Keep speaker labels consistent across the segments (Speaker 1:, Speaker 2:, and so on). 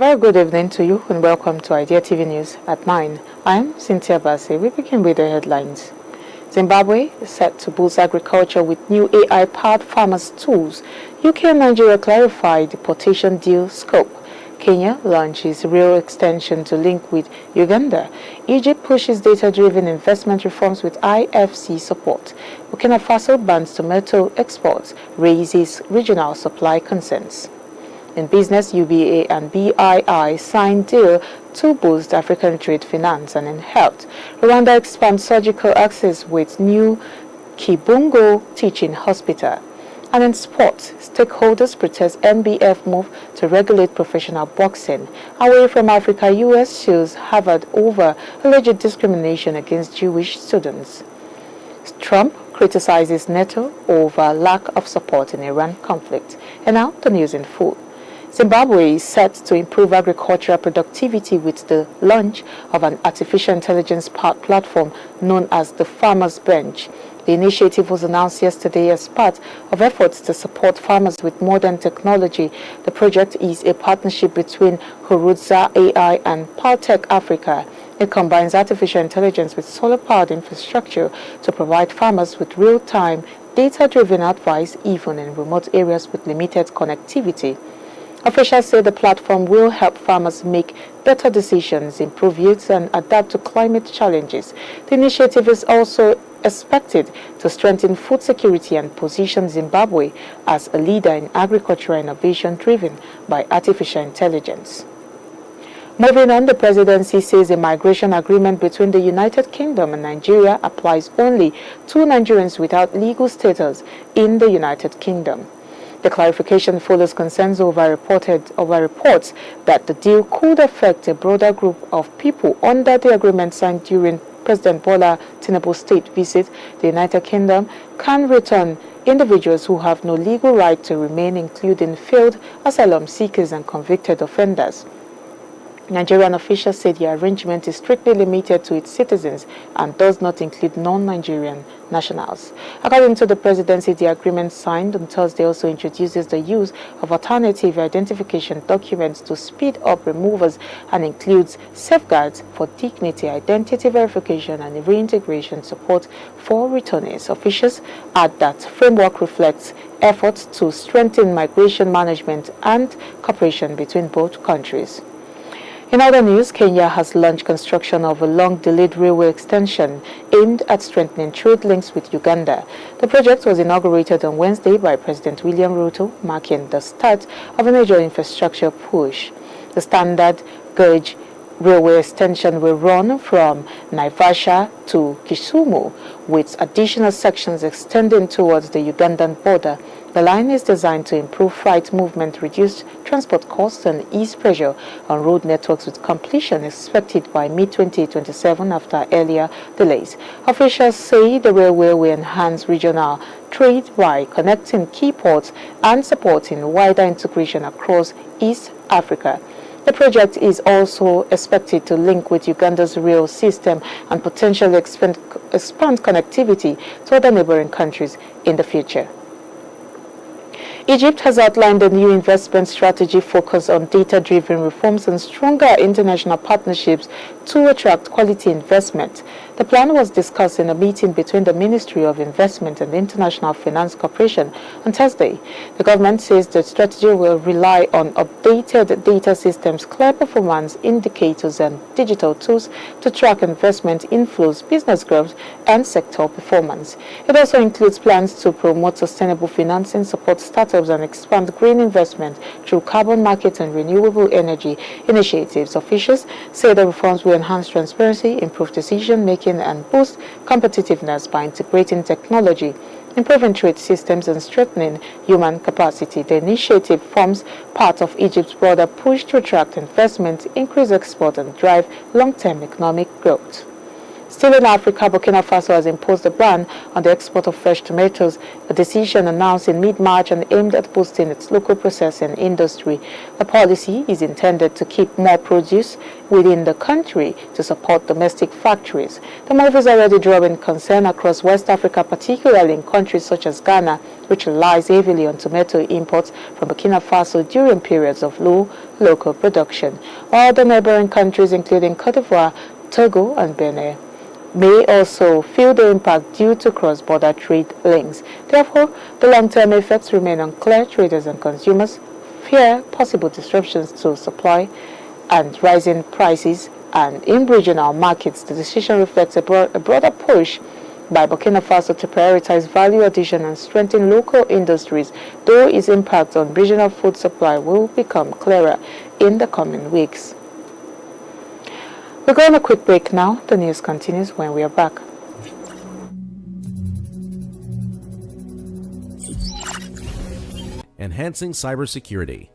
Speaker 1: very good evening to you and welcome to Idea TV News at 9. I am Cynthia Bassey. We begin with the headlines. Zimbabwe is set to boost agriculture with new AI-powered farmers' tools. UK and Nigeria clarify deportation deal scope. Kenya launches rail extension to link with Uganda. Egypt pushes data-driven investment reforms with IFC support. Burkina Faso bans tomato exports, raises regional supply concerns. In business, UBA and BII signed deal to boost African trade finance. And in health, Rwanda expands surgical access with new KIBUNGO teaching hospital. And in sports, stakeholders protest NBF move to regulate professional boxing. Away from Africa, U.S. sues Harvard over alleged discrimination against Jewish students. Trump criticizes NATO over lack of support in Iran conflict. And now the news in full. Zimbabwe is set to improve agricultural productivity with the launch of an artificial intelligence-powered platform known as the Farmers Bench. The initiative was announced yesterday as part of efforts to support farmers with modern technology. The project is a partnership between Hurudza AI and Paltech Africa. It combines artificial intelligence with solar-powered infrastructure to provide farmers with real-time, data-driven advice even in remote areas with limited connectivity. Officials say the platform will help farmers make better decisions, improve yields, and adapt to climate challenges. The initiative is also expected to strengthen food security and position Zimbabwe as a leader in agricultural innovation driven by artificial intelligence. Moving on, the presidency says a migration agreement between the United Kingdom and Nigeria applies only to Nigerians without legal status in the United Kingdom. The clarification follows concerns over reports that the deal could affect a broader group of people under the agreement signed during President Bola Tinubu's state visit. The United Kingdom can return individuals who have no legal right to remain, including failed asylum seekers and convicted offenders. Nigerian officials say the arrangement is strictly limited to its citizens and does not include non-Nigerian nationals. According to the presidency, the agreement signed on Thursday also introduces the use of alternative identification documents to speed up removals and includes safeguards for dignity, identity verification, and reintegration support for returnees. Officials add that framework reflects efforts to strengthen migration management and cooperation between both countries. In other news, Kenya has launched construction of a long-delayed railway extension aimed at strengthening trade links with Uganda. The project was inaugurated on Wednesday by President William Ruto, marking the start of a major infrastructure push. The standard gauge railway extension will run from Naivasha to Kisumu, with additional sections extending towards the Ugandan border. The line is designed to improve freight movement, reduce transport costs, and ease pressure on road networks, with completion expected by mid-2027 after earlier delays. Officials say the railway will enhance regional trade by connecting key ports and supporting wider integration across East Africa. The project is also expected to link with Uganda's rail system and potentially expand connectivity to other neighboring countries in the future. Egypt has outlined a new investment strategy focused on data-driven reforms and stronger international partnerships to attract quality investment. The plan was discussed in a meeting between the Ministry of Investment and the International Finance Corporation on Thursday. The government says the strategy will rely on updated data systems, clear performance indicators, and digital tools to track investment inflows, business growth, and sector performance. It also includes plans to promote sustainable financing, support startups, and expand green investment through carbon markets and renewable energy initiatives. Officials say the reforms will enhance transparency, improve decision-making, and boost competitiveness by integrating technology, improving trade systems, and strengthening human capacity. The initiative forms part of Egypt's broader push to attract investment, increase export, and drive long-term economic growth. Still in Africa, Burkina Faso has imposed a ban on the export of fresh tomatoes, a decision announced in mid-March and aimed at boosting its local processing industry. The policy is intended to keep more produce within the country to support domestic factories. The move is already drawing concern across West Africa, particularly in countries such as Ghana, which relies heavily on tomato imports from Burkina Faso during periods of low local production, while the neighboring countries including Cote d'Ivoire, Togo and Benin may also feel the impact due to cross-border trade links. Therefore, the long-term effects remain unclear. Traders and consumers fear possible disruptions to supply and rising prices, and in regional markets, the decision reflects a broader push by Burkina Faso to prioritize value addition and strengthen local industries, though its impact on regional food supply will become clearer in the coming weeks. We're going on a quick break now. The news continues when we are back.
Speaker 2: Enhancing cybersecurity.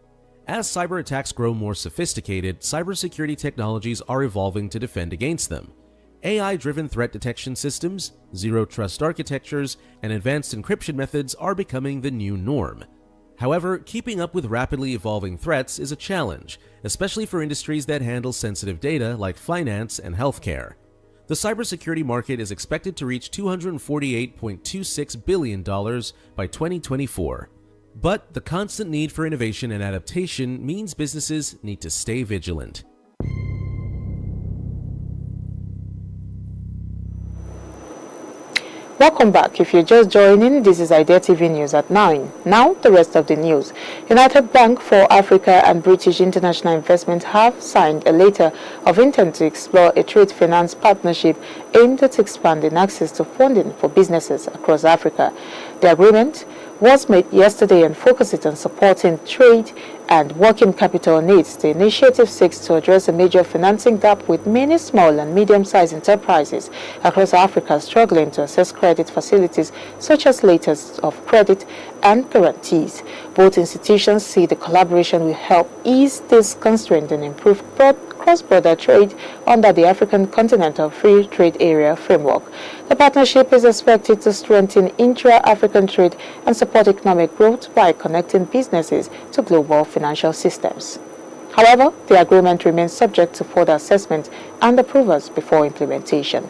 Speaker 2: As cyber attacks grow more sophisticated, cybersecurity technologies are evolving to defend against them. AI-driven threat detection systems, zero-trust architectures, and advanced encryption methods are becoming the new norm. However, keeping up with rapidly evolving threats is a challenge, especially for industries that handle sensitive data like finance and healthcare. The cybersecurity market is expected to reach $248.26 billion by 2024. But the constant need for innovation and adaptation means businesses need to stay vigilant.
Speaker 1: Welcome back. If you're just joining, this is Idea TV News at 9. Now, the rest of the news. United Bank for Africa and British International Investment have signed a letter of intent to explore a trade finance partnership aimed at expanding access to funding for businesses across Africa. The agreement was made yesterday and focuses on supporting trade and working capital needs. The initiative seeks to address a major financing gap with many small and medium-sized enterprises across Africa struggling to access credit facilities such as letters of credit and guarantees. Both institutions see the collaboration will help ease this constraint and improve cross-border trade under the African Continental Free Trade Area framework. The partnership is expected to strengthen intra-African trade and support economic growth by connecting businesses to global financial systems. However, the agreement remains subject to further assessment and approvals before implementation.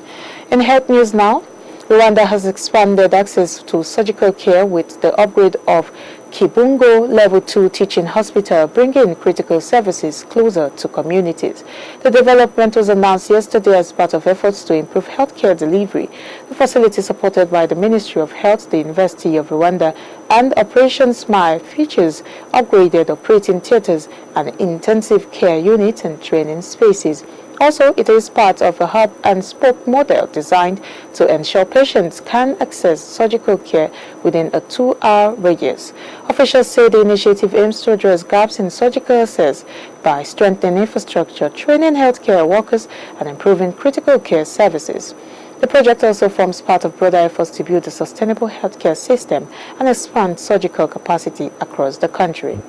Speaker 1: In health news now, Rwanda has expanded access to surgical care with the upgrade of KIBUNGO Level 2 Teaching Hospital, bringing critical services closer to communities. The development was announced yesterday as part of efforts to improve healthcare delivery. The facility, supported by the Ministry of Health, the University of Rwanda, and Operation Smile, features upgraded operating theaters and intensive care units and training spaces. Also, it is part of a hub-and-spoke model designed to ensure patients can access surgical care within a 2-hour radius. Officials say the initiative aims to address gaps in surgical access by strengthening infrastructure, training healthcare workers, and improving critical care services. The project also forms part of broader efforts to build a sustainable healthcare system and expand surgical capacity across the country.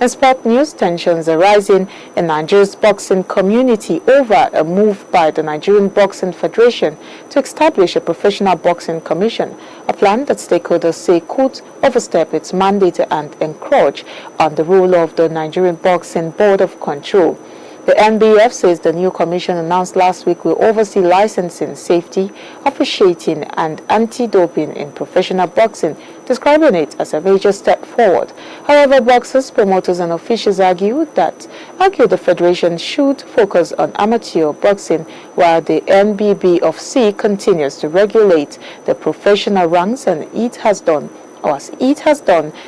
Speaker 1: In sport news, tensions are rising in Nigeria's boxing community over a move by the Nigerian Boxing Federation to establish a professional boxing commission, a plan that stakeholders say could overstep its mandate and encroach on the role of the Nigerian Boxing Board of Control. The NBF says the new commission announced last week will oversee licensing, safety, officiating, and anti-doping in professional boxing, describing it as a major step forward. However, boxers, promoters, and officials argue the federation should focus on amateur boxing, while the NBBFC continues to regulate the professional ranks, and it has done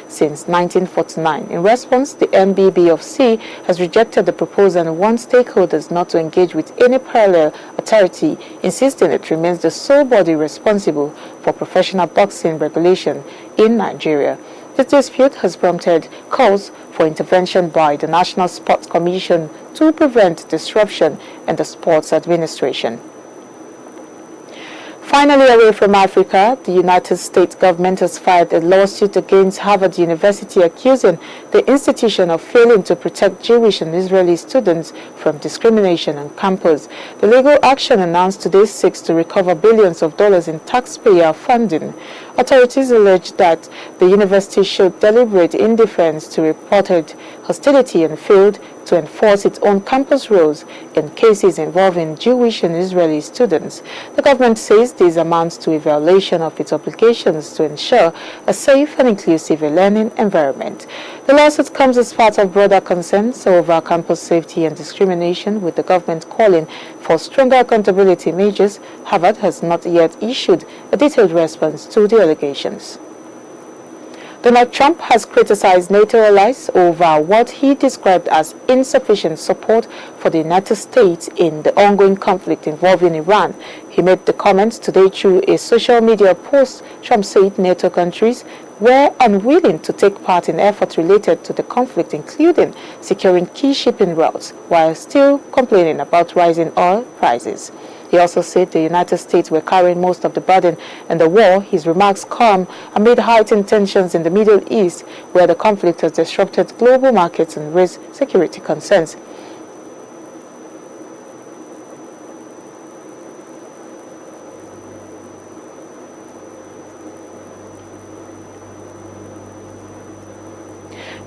Speaker 1: since 1949. In response, the NBBFC has rejected the proposal and wants stakeholders not to engage with any parallel authority, insisting it remains the sole body responsible for professional boxing regulation in Nigeria. This dispute has prompted calls for intervention by the National Sports Commission to prevent disruption in the sports administration. Finally, away from Africa, the United States government has filed a lawsuit against Harvard University accusing the institution of failing to protect Jewish and Israeli students from discrimination on campus. The legal action announced today seeks to recover billions of dollars in taxpayer funding. Authorities allege that the university showed deliberate indifference to reported hostility and failed to enforce its own campus rules in cases involving Jewish and Israeli students. The government says this amounts to a violation of its obligations to ensure a safe and inclusive learning environment. The lawsuit comes as part of broader concerns over campus safety and discrimination, with the government calling for stronger accountability measures. Harvard has not yet issued a detailed response to the allegations. Donald Trump has criticized NATO allies over what he described as insufficient support for the United States in the ongoing conflict involving Iran. He made the comments today through a social media post. Trump said NATO countries were unwilling to take part in efforts related to the conflict, including securing key shipping routes, while still complaining about rising oil prices. He also said the United States were carrying most of the burden in the war. His remarks come amid heightened tensions in the Middle East, where the conflict has disrupted global markets and raised security concerns.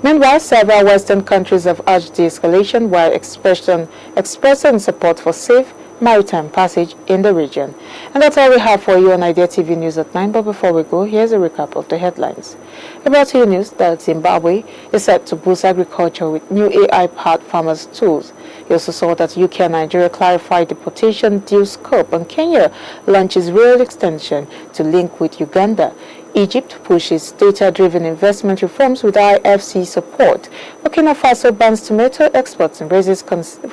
Speaker 1: Meanwhile, several Western countries have urged de-escalation while expressing support for safe maritime passage in the region. And that's all we have for you on Idea TV News at 9. But before we go, here's a recap of the headlines. About you news that Zimbabwe is set to boost agriculture with new AI-powered farmers' tools. You also saw that UK and Nigeria clarified deportation deal scope, and Kenya launches rail extension to link with Uganda. Egypt pushes data-driven investment reforms with IFC support. Burkina Faso bans tomato exports and raises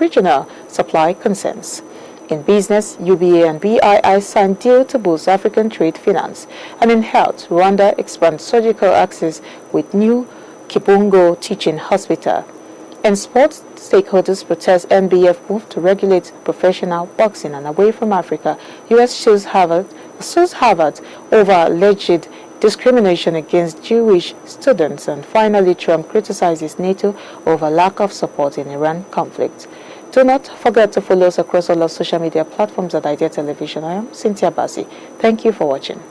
Speaker 1: regional supply concerns. In business, UBA and BII signed deal to boost African trade finance. And in health, Rwanda expands surgical access with new KIBUNGO teaching hospital. In sports, stakeholders protest NBF move to regulate professional boxing. And away from Africa, U.S. sues Harvard over alleged discrimination against Jewish students. And finally, Trump criticizes NATO over lack of support in Iran conflict. Do not forget to follow us across all our social media platforms at Idea Television. I am Cynthia Bassi. Thank you for watching.